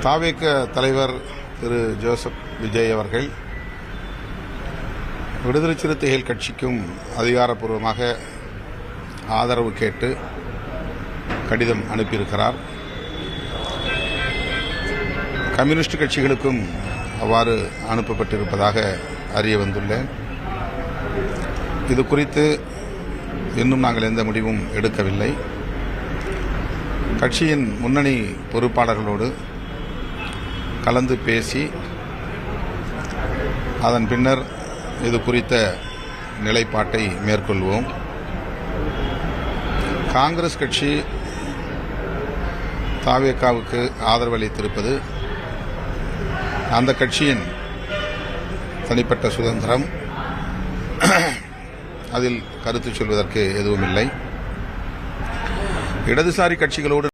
தாவேக தலைவர் திரு ஜோசப் விஜய் அவர்கள் விடுதலை சிறுத்தைகள் கட்சிக்கும் அதிகாரப்பூர்வமாக ஆதரவு கேட்டு கடிதம் அனுப்பியிருக்கிறார். கம்யூனிஸ்ட் கட்சிகளுக்கும் அவ்வாறு அனுப்பப்பட்டிருப்பதாக அறிய வந்துள்ளேன். இது குறித்து இன்னும் நாங்கள் எந்த முடிவும் எடுக்கவில்லை. கட்சியின் முன்னணி பொறுப்பாளர்களோடு கலந்து பேசி அதன் பின்னர் இது குறித்த நிலைப்பாட்டை மேற்கொள்வோம். காங்கிரஸ் கட்சி தாவேகாவுக்கு ஆதரவு அளித்திருப்பது அந்த கட்சியின் தனிப்பட்ட சுதந்திரம். அதில் கருத்து சொல்வதற்கு எதுவும் இல்லை. இடதுசாரி கட்சிகளோடு